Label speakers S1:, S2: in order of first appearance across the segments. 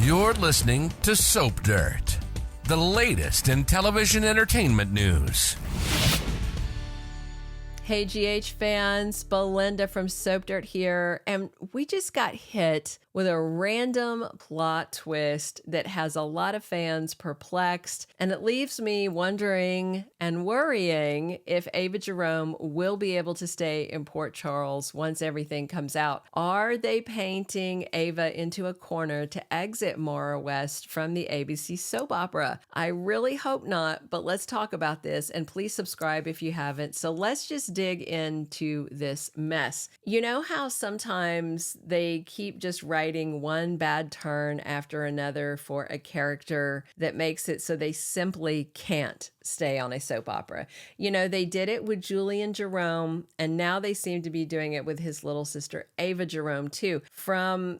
S1: You're listening to Soap Dirt, the latest in television entertainment news.
S2: Hey GH fans, Belinda from Soap Dirt here, and we just got hit with a random plot twist that has a lot of fans perplexed, and it leaves me wondering and worrying if Ava Jerome will be able to stay in Port Charles once everything comes out. Are they painting Ava into a corner to exit Maura West from the ABC soap opera? I really hope not, but let's talk about this, and please subscribe if you haven't. So let's just dig into this mess. You know how sometimes they keep just writing one bad turn after another for a character that makes it so they simply can't stay on a soap opera. You know, they did it with Julian Jerome, and now they seem to be doing it with his little sister, Ava Jerome, too.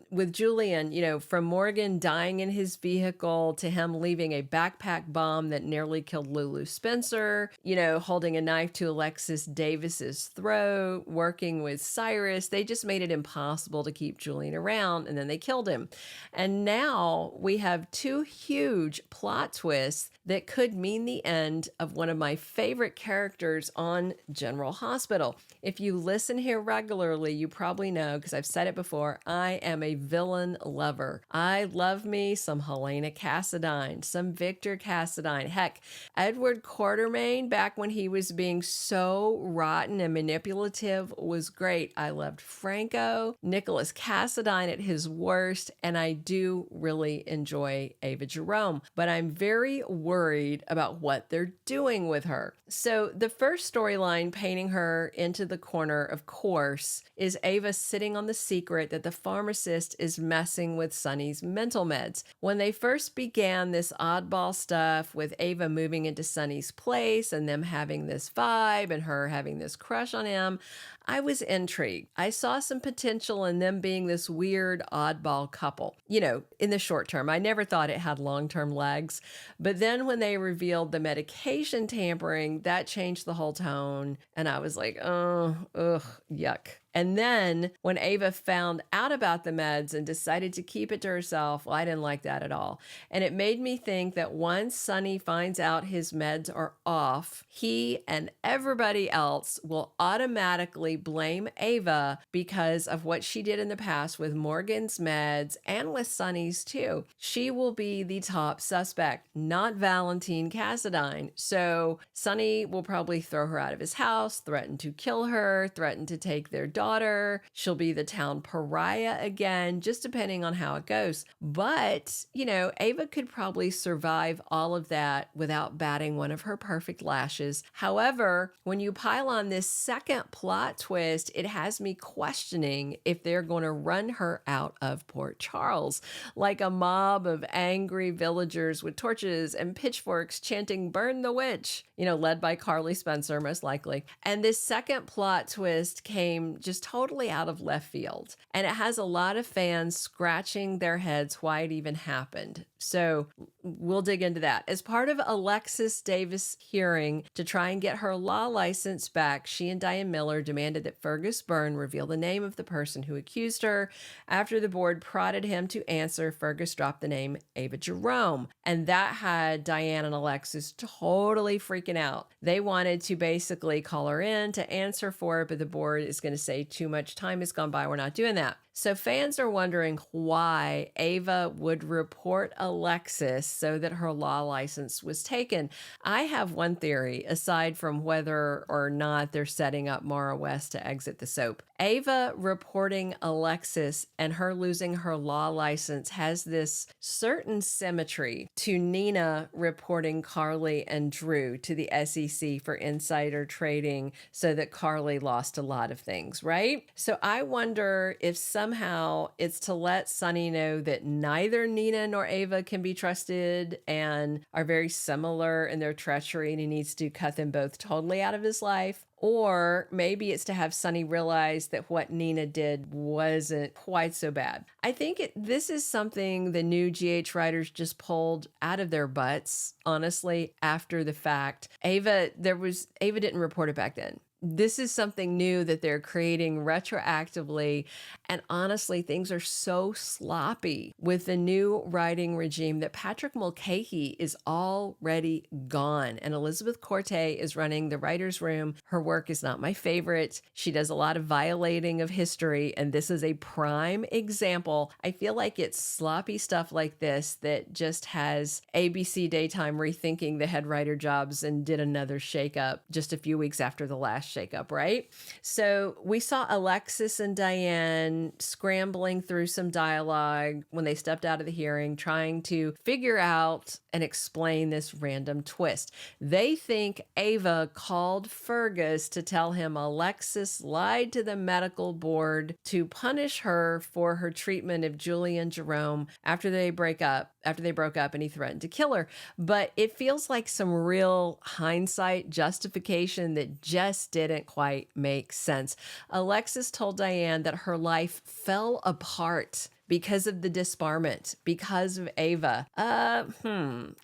S2: With Julian, you know, from Morgan dying in his vehicle to him leaving a backpack bomb that nearly killed Lulu Spencer, you know, holding a knife to Alexis Davis's throat, working with Cyrus. They just made it impossible to keep Julian around, and then they killed him. And now we have two huge plot twists that could mean the end of one of my favorite characters on General Hospital. If you listen here regularly, you probably know, because I've said it before, I am a villain lover. I love me some Helena Cassadine, some Victor Cassadine. Heck, Edward Quartermain, back when he was being so rotten and manipulative, was great. I loved Franco, Nicholas Cassadine at his worst, and I do really enjoy Ava Jerome. But I'm very worried about what they're doing with her. So the first storyline painting her into the corner, of course, is Ava sitting on the secret that the pharmacist is messing with Sonny's mental meds. When they first began this oddball stuff with Ava moving into Sonny's place and them having this vibe and her having this crush on him, I was intrigued. I saw some potential in them being this weird oddball couple. You know, in the short term, I never thought it had long-term legs. But then when they revealed the medication tampering, that changed the whole tone. And I was like, oh, ugh, yuck. And then when Ava found out about the meds and decided to keep it to herself, well, I didn't like that at all. And it made me think that once Sonny finds out his meds are off, he and everybody else will automatically blame Ava because of what she did in the past with Morgan's meds and with Sonny's too. She will be the top suspect, not Valentine Cassadine. So Sonny will probably throw her out of his house, threaten to kill her, threaten to take their daughter. She'll be the town pariah again, just depending on how it goes. But, you know, Ava could probably survive all of that without batting one of her perfect lashes. However, when you pile on this second plot twist, it has me questioning if they're going to run her out of Port Charles, like a mob of angry villagers with torches and pitchforks chanting, "Burn the witch," you know, led by Carly Spencer, most likely. And this second plot twist came just totally out of left field. And it has a lot of fans scratching their heads why it even happened. So we'll dig into that. As part of Alexis Davis' hearing to try and get her law license back, she and Diane Miller demanded that Fergus Byrne reveal the name of the person who accused her. After the board prodded him to answer, Fergus dropped the name Ava Jerome. And that had Diane and Alexis totally freaking out. They wanted to basically call her in to answer for it, but the board is going to say too much time has gone by. We're not doing that. So fans are wondering why Ava would report Alexis so that her law license was taken. I have one theory, aside from whether or not they're setting up Maura West to exit the soap. Ava reporting Alexis and her losing her law license has this certain symmetry to Nina reporting Carly and Drew to the SEC for insider trading so that Carly lost a lot of things, right? So I wonder if somehow it's to let Sonny know that neither Nina nor Ava can be trusted and are very similar in their treachery, and he needs to cut them both totally out of his life. Or maybe it's to have Sonny realize that what Nina did wasn't quite so bad. I think this is something the new GH writers just pulled out of their butts, honestly, after the fact. Ava didn't report it back then. This is something new that they're creating retroactively. And honestly, things are so sloppy with the new writing regime that Patrick Mulcahy is already gone. And Elizabeth Corte is running the writer's room. Her work is not my favorite. She does a lot of violating of history. And this is a prime example. I feel like it's sloppy stuff like this that just has ABC Daytime rethinking the head writer jobs and did another shakeup just a few weeks after the last shakeup, right? So we saw Alexis and Diane scrambling through some dialogue when they stepped out of the hearing, trying to figure out and explain this random twist. They think Ava called Fergus to tell him Alexis lied to the medical board to punish her for her treatment of Julie and Jerome after they broke up, and he threatened to kill her. But it feels like some real hindsight justification that just didn't quite make sense. Alexis told Diane that her life fell apart because of the disbarment, because of Ava.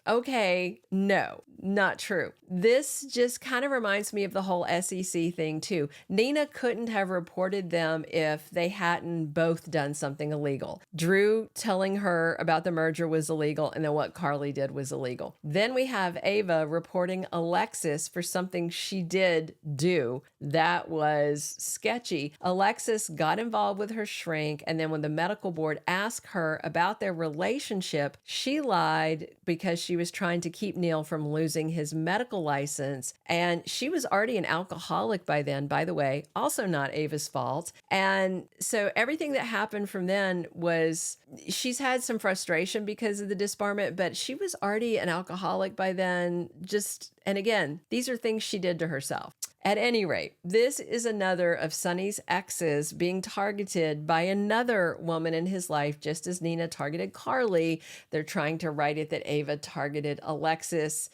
S2: Okay, no, not true. This just kind of reminds me of the whole SEC thing too. Nina couldn't have reported them if they hadn't both done something illegal. Drew telling her about the merger was illegal, and then what Carly did was illegal. Then we have Ava reporting Alexis for something she did do that was sketchy. Alexis got involved with her shrink, and then when the medical board asked her about their relationship, she lied because she was trying to keep Neil from losing his medical license. And she was already an alcoholic by then, by the way, also not Ava's fault. And so everything that happened from then was she's had some frustration because of the disbarment, but she was already an alcoholic by then. And again, these are things she did to herself. At any rate, this is another of Sonny's exes being targeted by another woman in his life, just as Nina targeted Carly. They're trying to write it that Ava targeted Alexis.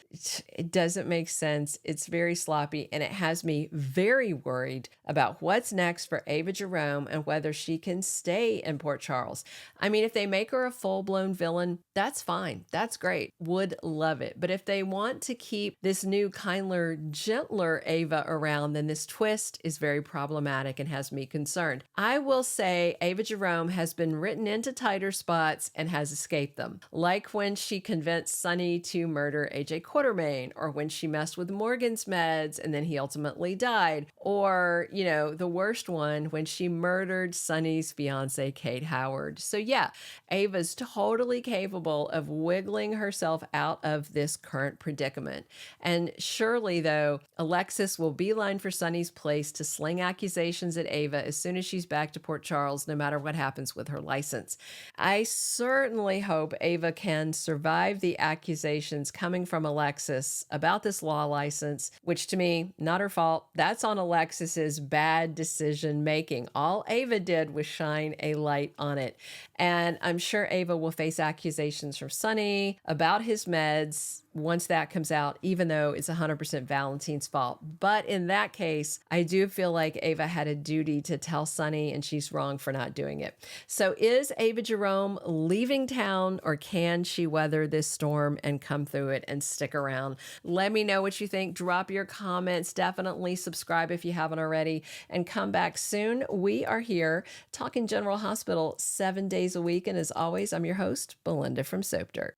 S2: It doesn't make sense. It's very sloppy, and it has me very worried about what's next for Ava Jerome and whether she can stay in Port Charles. I mean, if they make her a full-blown villain, that's fine. That's great. Would love it. But if they want to keep this new, kinder, gentler Ava around, then this twist is very problematic and has me concerned. I will say Ava Jerome has been written into tighter spots and has escaped them. Like when she convinced Sonny to murder AJ Quartermain, or when she messed with Morgan's meds and then he ultimately died, or, the worst one, when she murdered Sonny's fiance, Kate Howard. So yeah, Ava's totally capable of wiggling herself out of this current predicament. And surely, though, Alexis will beeline for Sonny's place to sling accusations at Ava as soon as she's back to Port Charles, no matter what happens with her license. I certainly hope Ava can survive the accusations coming from Alexis about this law license, which to me, not her fault. That's on Alexis's bad decision making. All Ava did was shine a light on it. And I'm sure Ava will face accusations from Sonny about his meds once that comes out, even though it's 100% Valentine's fault. But in that case, I do feel like Ava had a duty to tell Sonny, and she's wrong for not doing it. So is Ava Jerome leaving town, or can she weather this storm and come through it and stick around? Let me know what you think. Drop your comments. Definitely subscribe if you haven't already, and come back soon. We are here talking General Hospital 7 days a week. And as always, I'm your host, Belinda from Soap Dirt.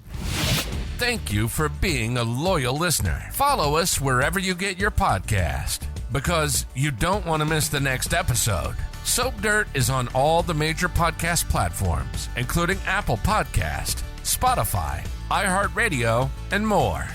S1: Thank you for being a loyal listener. Follow us wherever you get your podcast, because you don't want to miss the next episode. Soap Dirt is on all the major podcast platforms, including Apple Podcast, Spotify, iHeartRadio, and more.